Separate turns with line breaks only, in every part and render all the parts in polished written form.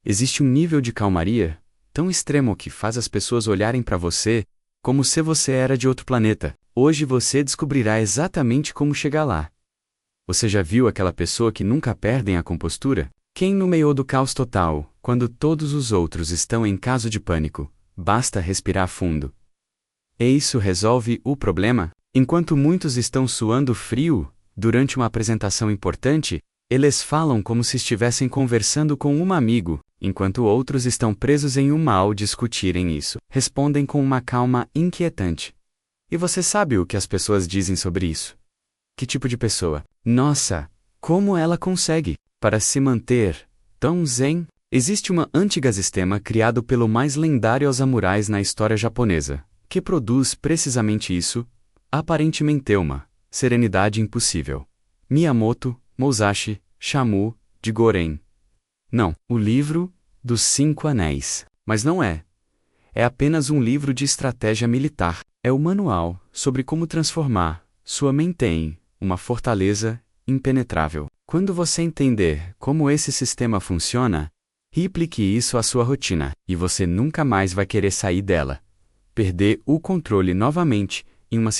Existe um nível de calmaria tão extremo que faz as pessoas olharem para você como se você era de outro planeta. Hoje você descobrirá exatamente como chegar lá. Você já viu aquela pessoa que nunca perdem a compostura? Quem no meio do caos total, quando todos os outros estão em caso de pânico, basta respirar fundo. E isso resolve o problema? Enquanto muitos estão suando frio durante uma apresentação importante, eles falam como se estivessem conversando com um amigo, enquanto outros estão presos em um mal discutirem isso. Respondem com uma calma inquietante. E você sabe o que as pessoas dizem sobre isso? Que tipo de pessoa? Nossa, como ela consegue, para se manter tão zen? Existe uma antiga sistema criado pelo mais lendário samurais na história japonesa, que produz precisamente isso, aparentemente uma serenidade impossível. Miyamoto Musashi Shamu de Goren. Não, o livro dos 5 Anéis. Mas não é. É apenas um livro de estratégia militar. É o manual sobre como transformar sua mente em uma fortaleza impenetrável. Quando você entender como esse sistema funciona, replique isso à sua rotina, e você nunca mais vai querer sair dela. Perder o controle novamente em uma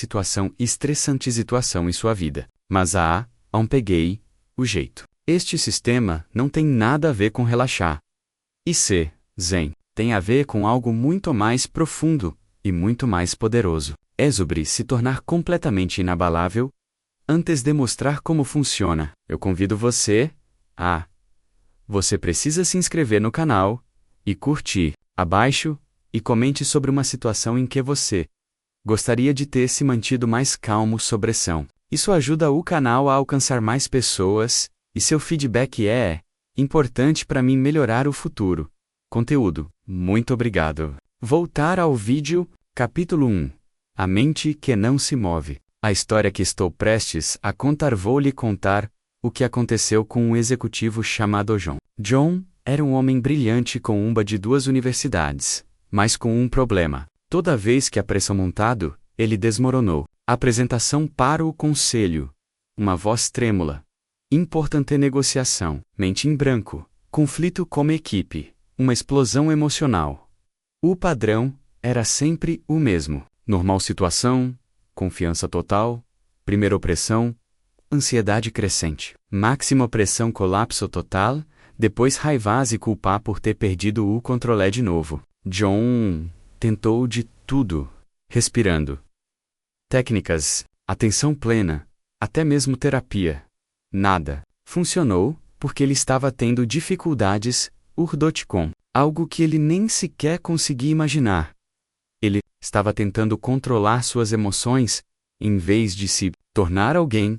estressante em sua vida. Mas peguei o jeito. Este sistema não tem nada a ver com relaxar. E ser zen tem a ver com algo muito mais profundo e muito mais poderoso. É sobre se tornar completamente inabalável antes de mostrar como funciona. Eu convido você a... Você precisa se inscrever no canal e curtir abaixo e comente sobre uma situação em que você gostaria de ter se mantido mais calmo sob pressão. Isso ajuda o canal a alcançar mais pessoas, e seu feedback é importante para mim melhorar o futuro. Conteúdo. Muito obrigado. Voltar ao vídeo, capítulo 1. A mente que não se move. A história que estou prestes a contar, vou lhe contar o que aconteceu com um executivo chamado John. John era um homem brilhante com uma de 2 universidades, mas com um problema. Toda vez que a pressão montado, ele desmoronou. Apresentação para o conselho. Uma voz trêmula. Importante negociação. Mente em branco. Conflito como equipe. Uma explosão emocional. O padrão era sempre o mesmo. Normal situação, confiança total, primeira opressão, ansiedade crescente. Máxima opressão, colapso total, depois raiva e culpa por ter perdido o controle de novo. John tentou de tudo, respirando. Técnicas, atenção plena, até mesmo terapia. Nada funcionou porque ele estava tendo dificuldades com algo que ele nem sequer conseguia imaginar. Ele estava tentando controlar suas emoções em vez de se tornar alguém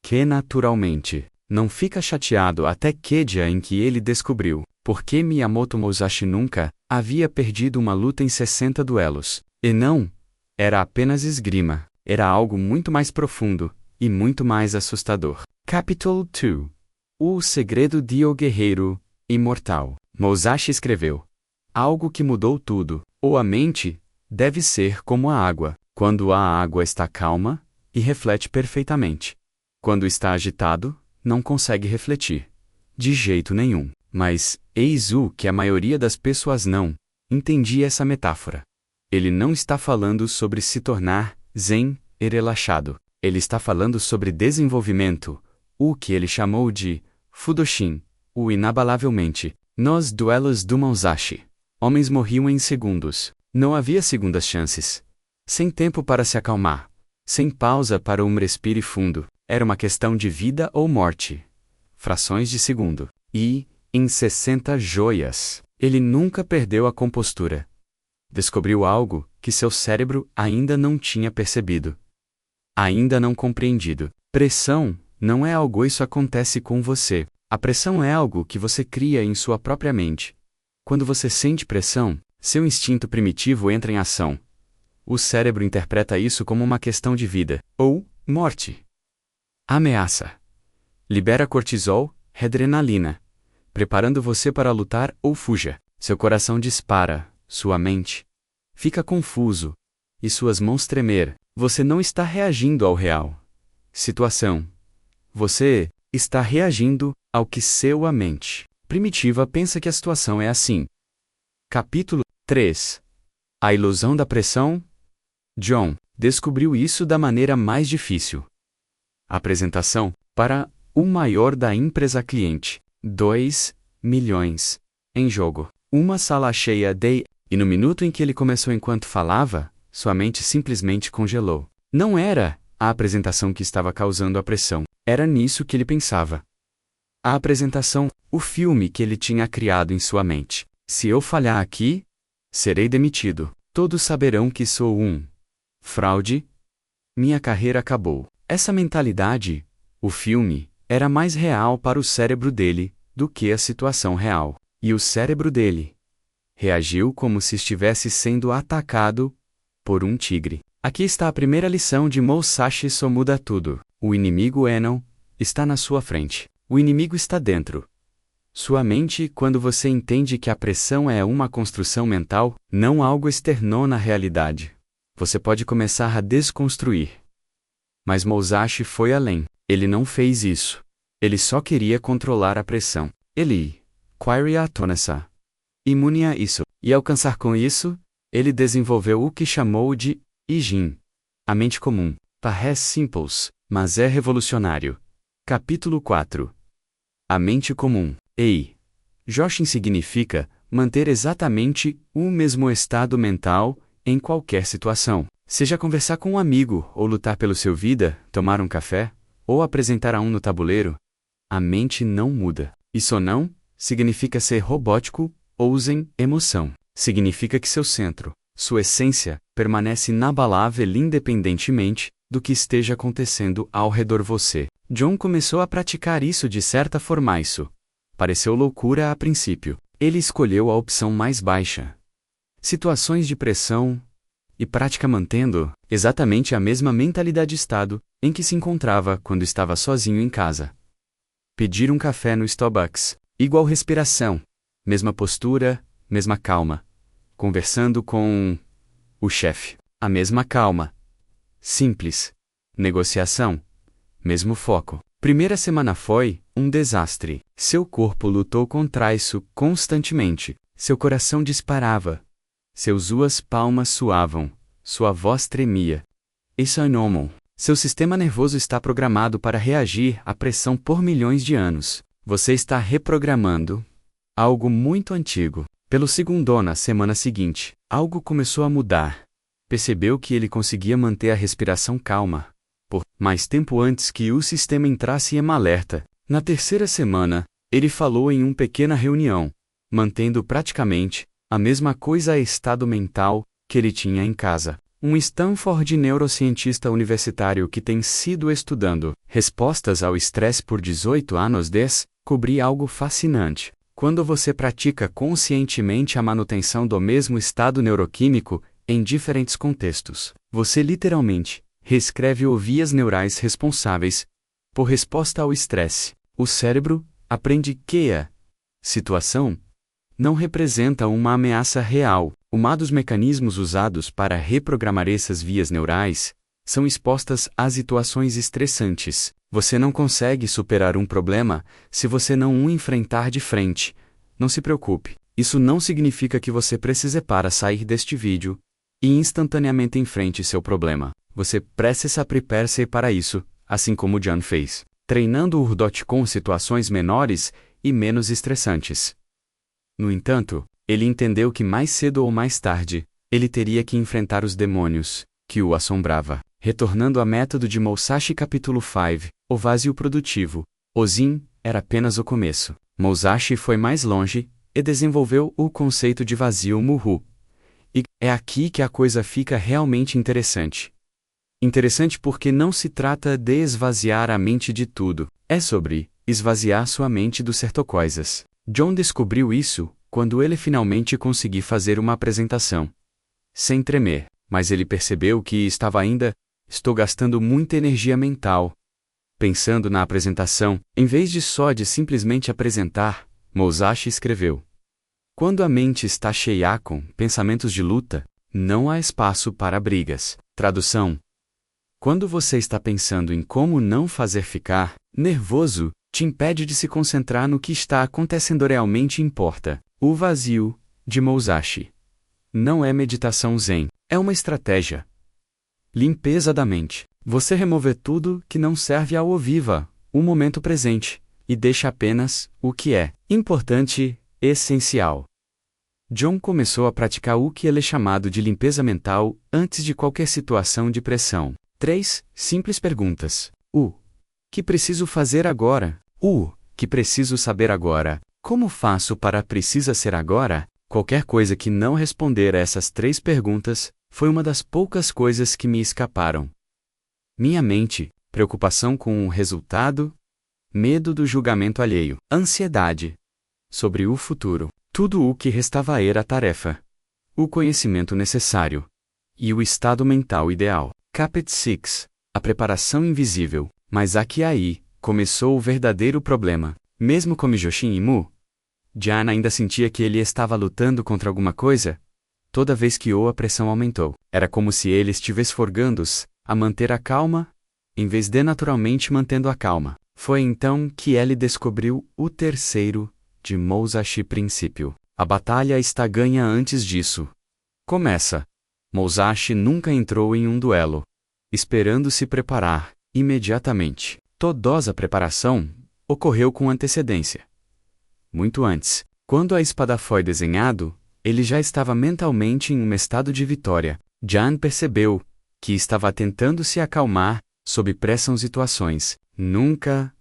que naturalmente não fica chateado até que dia em que ele descobriu porque Miyamoto Musashi nunca havia perdido uma luta em 60 duelos. E não era apenas esgrima. Era algo muito mais profundo e muito mais assustador. Capítulo 2. O segredo de O Guerreiro Imortal. Musashi escreveu: algo que mudou tudo. Ou a mente deve ser como a água. Quando a água está calma e reflete perfeitamente. Quando está agitado, não consegue refletir. De jeito nenhum. Mas, eis o que a maioria das pessoas não entendia essa metáfora. Ele não está falando sobre se tornar zen e relaxado. Ele está falando sobre desenvolvimento, o que ele chamou de Fudoshin, o inabalavelmente. Nos duelos do Musashi, homens morriam em segundos. Não havia segundas chances. Sem tempo para se acalmar. Sem pausa para respire fundo. Era uma questão de vida ou morte. Frações de segundo. E, em 60 joias, ele nunca perdeu a compostura. Descobriu algo que seu cérebro ainda não tinha percebido. Ainda não compreendido. Pressão não é algo, isso acontece com você. A pressão é algo que você cria em sua própria mente. Quando você sente pressão, seu instinto primitivo entra em ação. O cérebro interpreta isso como uma questão de vida ou morte. Ameaça. Libera cortisol, adrenalina, preparando você para lutar ou fuja. Seu coração dispara, sua mente fica confuso e suas mãos tremer. Você não está reagindo ao real situação. Você está reagindo ao que sua mente primitiva pensa que a situação é assim. Capítulo 3. A ilusão da pressão. John descobriu isso da maneira mais difícil. Apresentação para o maior da empresa cliente. 2 milhões em jogo. Uma sala cheia de... E no minuto em que ele começou enquanto falava, sua mente simplesmente congelou. Não era a apresentação que estava causando a pressão. Era nisso que ele pensava. A apresentação, o filme que ele tinha criado em sua mente. Se eu falhar aqui, serei demitido. Todos saberão que sou um fraude. Minha carreira acabou. Essa mentalidade, o filme, era mais real para o cérebro dele do que a situação real. E o cérebro dele reagiu como se estivesse sendo atacado por um tigre. Aqui está a primeira lição de Musashi Somuda Tudo. O inimigo não está na sua frente. O inimigo está dentro. Sua mente, quando você entende que a pressão é uma construção mental, não algo externo na realidade. Você pode começar a desconstruir. Mas Musashi foi além. Ele não fez isso. Ele só queria controlar a pressão. Ele queria tornar-se imune a isso. E alcançar com isso, ele desenvolveu o que chamou de Ijin. A mente comum. Parece simples, mas é revolucionário. Capítulo 4. A mente comum. Joshin significa manter exatamente o mesmo estado mental em qualquer situação. Seja conversar com um amigo, ou lutar pelo seu vida, tomar um café, ou apresentar a um no tabuleiro, a mente não muda. Isso não significa ser robótico ou sem emoção. Significa que seu centro, sua essência, permanece inabalável independentemente do que esteja acontecendo ao redor você. John começou a praticar isso de certa forma. Isso pareceu loucura a princípio. Ele escolheu a opção mais baixa. Situações de pressão e prática mantendo exatamente a mesma mentalidade estado em que se encontrava quando estava sozinho em casa. Pedir um café no Starbucks. Igual respiração. Mesma postura, mesma calma. Conversando com o chefe. A mesma calma. Simples. Negociação. Mesmo foco. Primeira semana foi um desastre. Seu corpo lutou contra isso constantemente. Seu coração disparava. Suas palmas suavam. Sua voz tremia. Isso é normal. Seu sistema nervoso está programado para reagir à pressão por milhões de anos. Você está reprogramando algo muito antigo. Pelo segundo na semana seguinte, algo começou a mudar. Percebeu que ele conseguia manter a respiração calma por mais tempo antes que o sistema entrasse em alerta. Na terceira semana, ele falou em uma pequena reunião, mantendo praticamente a mesma coisa a estado mental que ele tinha em casa. Um Stanford neurocientista universitário que tem sido estudando respostas ao estresse por 18 anos descobri algo fascinante. Quando você pratica conscientemente a manutenção do mesmo estado neuroquímico em diferentes contextos, você literalmente reescreve as vias neurais responsáveis por resposta ao estresse. O cérebro aprende que a situação não representa uma ameaça real. Um dos mecanismos usados para reprogramar essas vias neurais são expostas a situações estressantes. Você não consegue superar um problema se você não o enfrentar de frente. Não se preocupe. Isso não significa que você precise para sair deste vídeo e instantaneamente enfrente seu problema. Você precisa preparar-se para isso, assim como John fez, treinando o RDOT com situações menores e menos estressantes. No entanto, ele entendeu que mais cedo ou mais tarde, ele teria que enfrentar os demônios que o assombrava. Retornando ao método de Musashi capítulo 5, o vazio produtivo. O Zen era apenas o começo. Musashi foi mais longe e desenvolveu o conceito de vazio Muhu. E é aqui que a coisa fica realmente interessante. Interessante porque não se trata de esvaziar a mente de tudo, é sobre esvaziar sua mente do certo coisas. John descobriu isso quando ele finalmente conseguiu fazer uma apresentação. Sem tremer, mas ele percebeu que estou gastando muita energia mental. Pensando na apresentação, em vez de simplesmente apresentar, Musashi escreveu: quando a mente está cheia com pensamentos de luta, não há espaço para brigas. Tradução: quando você está pensando em como não fazer ficar nervoso, te impede de se concentrar no que está acontecendo realmente importa. O vazio, de Musashi. Não é meditação zen, é uma estratégia. Limpeza da mente. Você remover tudo que não serve ao viva, o momento presente, e deixa apenas o que é importante, essencial. John começou a praticar o que ele é chamado de limpeza mental antes de qualquer situação de pressão. 3 simples perguntas. O que preciso fazer agora? O que preciso saber agora? Como faço para precisa ser agora? Qualquer coisa que não responder a essas 3 perguntas foi uma das poucas coisas que me escaparam. Minha mente, preocupação com o resultado, medo do julgamento alheio, ansiedade sobre o futuro. Tudo o que restava era a tarefa, o conhecimento necessário e o estado mental ideal. Caput 6. A preparação invisível. Mas aqui aí começou o verdadeiro problema. Mesmo com Mijoshin e Mu, Jan ainda sentia que ele estava lutando contra alguma coisa. Toda vez que a pressão aumentou, era como se ele estivesse forçando-se a manter a calma, em vez de naturalmente mantendo a calma. Foi então que ele descobriu o terceiro de Musashi princípio. A batalha está ganha antes disso. Começa. Musashi nunca entrou em um duelo, esperando se preparar imediatamente. Toda a preparação ocorreu com antecedência. Muito antes, quando a espada foi desenhado, ele já estava mentalmente em um estado de vitória. Jan percebeu que estava tentando se acalmar sob pressão situações. Nunca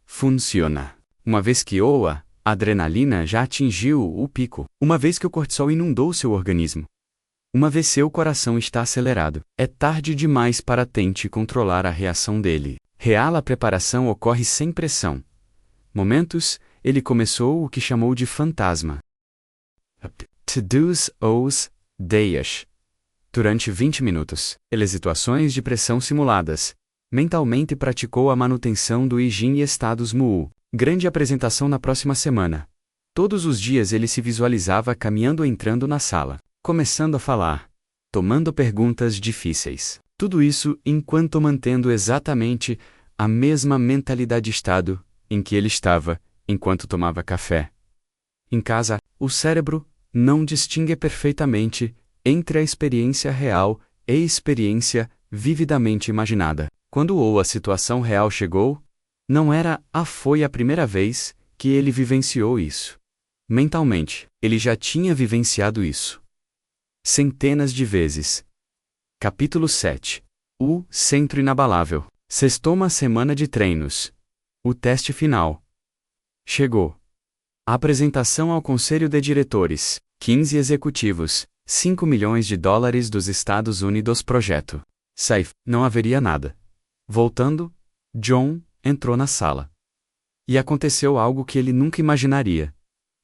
funciona. Uma vez que a adrenalina já atingiu o pico, uma vez que o cortisol inundou seu organismo, uma vez seu coração está acelerado, é tarde demais para tente controlar a reação dele. Real a preparação ocorre sem pressão. Momentos, ele começou o que chamou de fantasma. To-dos os dias. Durante 20 minutos, ele situações de pressão simuladas. Mentalmente praticou a manutenção do Ijin e estados Mu. Grande apresentação na próxima semana. Todos os dias ele se visualizava caminhando ou entrando na sala, começando a falar, tomando perguntas difíceis. Tudo isso enquanto mantendo exatamente a mesma mentalidade estado em que ele estava enquanto tomava café. Em casa, o cérebro não distingue perfeitamente entre a experiência real e a experiência vividamente imaginada. Quando a situação real chegou, não foi a primeira vez que ele vivenciou isso. Mentalmente, ele já tinha vivenciado isso centenas de vezes. Capítulo 7. O Centro Inabalável. Sextou semana de treinos. O teste final. Chegou. A apresentação ao Conselho de Diretores. 15 executivos. $5 milhões dos Estados Unidos projeto. Safe. Não haveria nada. Voltando, John entrou na sala. E aconteceu algo que ele nunca imaginaria.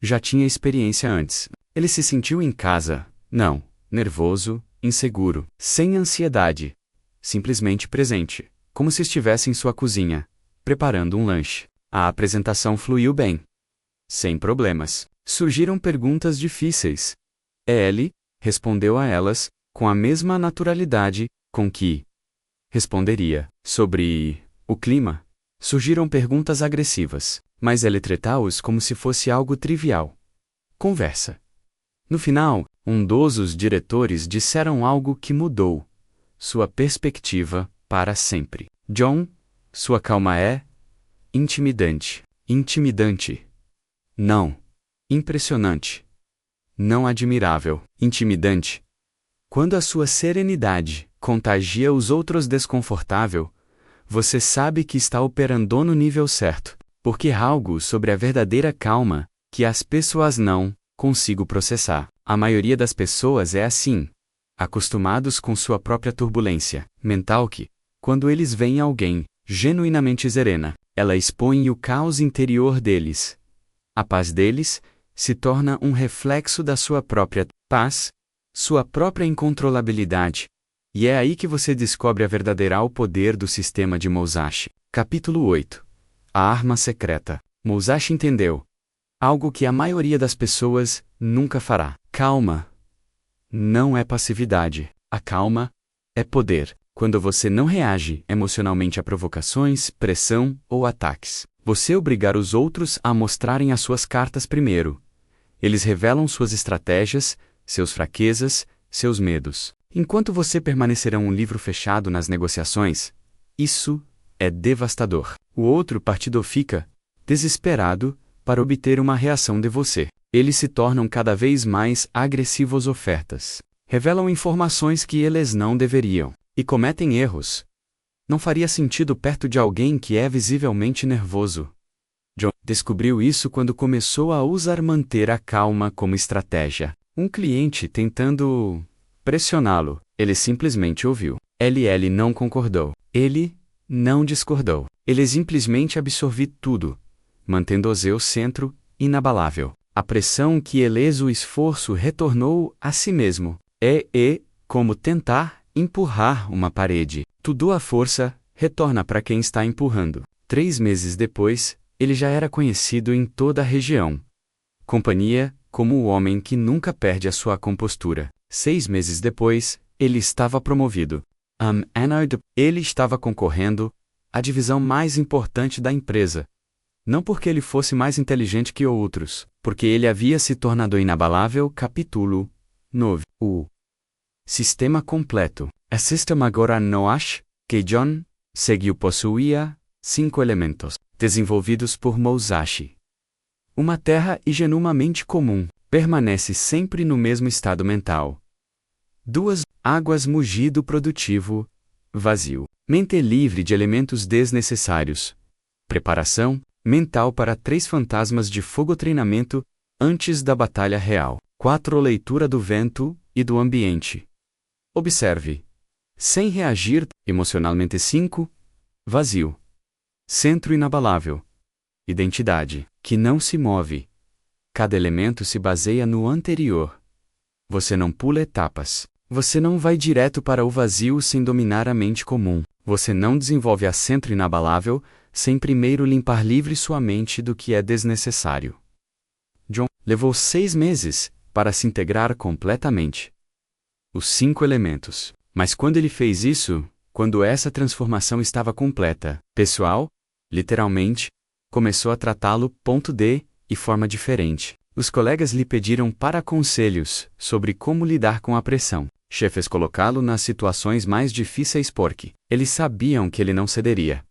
Já tinha experiência antes. Ele se sentiu em casa. Não, nervoso, inseguro, sem ansiedade. Simplesmente presente, como se estivesse em sua cozinha, preparando um lanche. A apresentação fluiu bem. Sem problemas. Surgiram perguntas difíceis. Ele respondeu a elas com a mesma naturalidade com que responderia sobre o clima. Surgiram perguntas agressivas, mas ele tratou-os como se fosse algo trivial. Conversa. No final, dos diretores disseram algo que mudou sua perspectiva para sempre. John, sua calma é intimidante. Intimidante. Não. Impressionante. Não admirável. Intimidante. Quando a sua serenidade contagia os outros desconfortável, você sabe que está operando no nível certo, porque algo sobre a verdadeira calma que as pessoas não consigo processar. A maioria das pessoas é assim, acostumados com sua própria turbulência mental que, quando eles veem alguém genuinamente serena, ela expõe o caos interior deles. A paz deles se torna um reflexo da sua própria paz, sua própria incontrolabilidade. E é aí que você descobre a verdadeira poder do sistema de Musashi. Capítulo 8. A arma secreta. Musashi entendeu algo que a maioria das pessoas nunca fará. Calma não é passividade. A calma é poder. Quando você não reage emocionalmente a provocações, pressão ou ataques, você obrigar os outros a mostrarem as suas cartas primeiro. Eles revelam suas estratégias, suas fraquezas, seus medos. Enquanto você permanecerá um livro fechado nas negociações, isso é devastador. O outro partido fica desesperado para obter uma reação de você. Eles se tornam cada vez mais agressivos ofertas. Revelam informações que eles não deveriam. E cometem erros. Não faria sentido perto de alguém que é visivelmente nervoso. John descobriu isso quando começou a usar manter a calma como estratégia. Um cliente tentando pressioná-lo, ele simplesmente ouviu. Ele não concordou. Ele não discordou. Ele simplesmente absorveu tudo, mantendo o seu centro inabalável. A pressão que eleza o esforço retornou a si mesmo. É como tentar empurrar uma parede. Tudo a força retorna para quem está empurrando. 3 meses depois, ele já era conhecido em toda a região. Companhia, como o homem que nunca perde a sua compostura. 6 meses depois, ele estava promovido. Ele estava concorrendo à divisão mais importante da empresa. Não porque ele fosse mais inteligente que outros, porque ele havia se tornado inabalável. Capítulo 9. O sistema completo. O sistema agora não acha que John seguiu possuía 5 elementos, desenvolvidos por Musashi. Uma terra ingenuamente comum, permanece sempre no mesmo estado mental. 2 águas mugido produtivo, vazio. Mente livre de elementos desnecessários. Preparação mental para 3 fantasmas de fogo treinamento antes da batalha real. 4 leitura do vento e do ambiente. Observe. Sem reagir emocionalmente. 5 vazio. Centro inabalável. Identidade, que não se move. Cada elemento se baseia no anterior. Você não pula etapas. Você não vai direto para o vazio sem dominar a mente comum. Você não desenvolve a centro inabalável sem primeiro limpar livre sua mente do que é desnecessário. John levou 6 meses para se integrar completamente. Os 5 elementos. Mas quando ele fez isso, quando essa transformação estava completa, pessoal, literalmente, começou a tratá-lo de forma diferente. Os colegas lhe pediram para conselhos sobre como lidar com a pressão. Chefes colocá-lo nas situações mais difíceis porque eles sabiam que ele não cederia.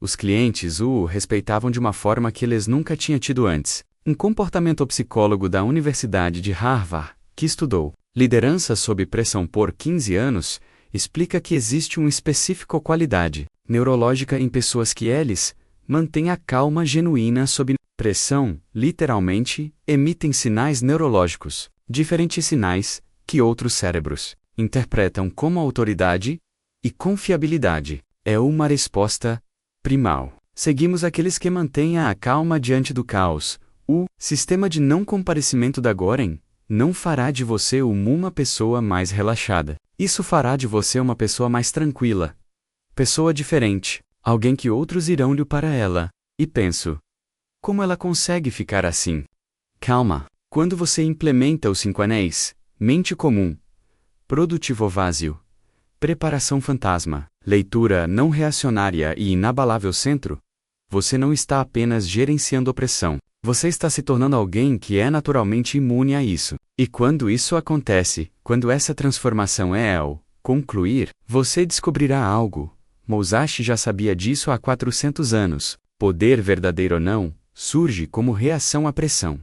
Os clientes o respeitavam de uma forma que eles nunca tinham tido antes. Um comportamental-psicólogo da Universidade de Harvard, que estudou liderança sob pressão por 15 anos, explica que existe uma específica qualidade neurológica em pessoas que eles mantêm a calma genuína sob pressão, literalmente, emitem sinais neurológicos, diferentes sinais que outros cérebros interpretam como autoridade e confiabilidade. É uma resposta primal. Seguimos aqueles que mantêm a calma diante do caos. O sistema de não comparecimento da Goren não fará de você uma pessoa mais relaxada. Isso fará de você uma pessoa mais tranquila. Pessoa diferente. Alguém que outros irão-lhe para ela. E penso, como ela consegue ficar assim? Calma. Quando você implementa os 5 anéis, mente comum, produtivo vazio, preparação fantasma, leitura não reacionária e inabalável centro, você não está apenas gerenciando opressão. Você está se tornando alguém que é naturalmente imune a isso. E quando isso acontece, quando essa transformação é ao concluir, você descobrirá algo. Musashi já sabia disso há 400 anos. Poder verdadeiro ou não, surge como reação à pressão.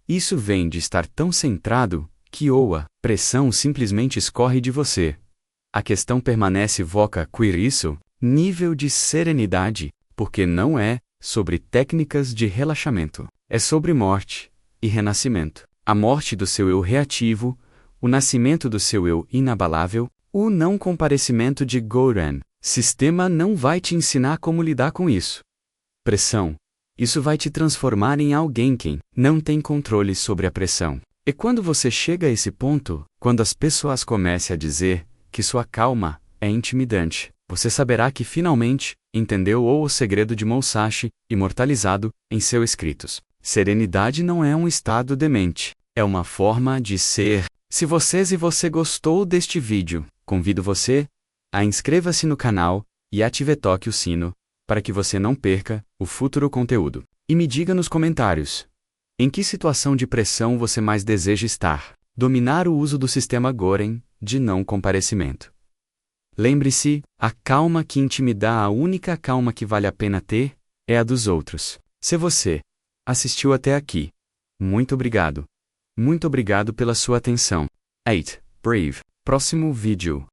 Isso vem de estar tão centrado que a pressão simplesmente escorre de você. A questão permanece voca queer isso, nível de serenidade, porque não é sobre técnicas de relaxamento. É sobre morte e renascimento. A morte do seu eu reativo, o nascimento do seu eu inabalável, o não comparecimento de Goren. Sistema não vai te ensinar como lidar com isso. Pressão. Isso vai te transformar em alguém quem não tem controle sobre a pressão. E quando você chega a esse ponto, quando as pessoas comecem a dizer que sua calma é intimidante, você saberá que finalmente entendeu o segredo de Musashi, imortalizado em seus escritos. Serenidade não é um estado de mente, é uma forma de ser. Se você gostou deste vídeo, convido você a inscreva-se no canal e ative toque o sino para que você não perca o futuro conteúdo. E me diga nos comentários: em que situação de pressão você mais deseja estar? Dominar o uso do sistema Goren de não comparecimento. Lembre-se, a calma que intimidar, a única calma que vale a pena ter, é a dos outros. Se você assistiu até aqui, muito obrigado. Muito obrigado pela sua atenção. 8. Brave. Próximo vídeo.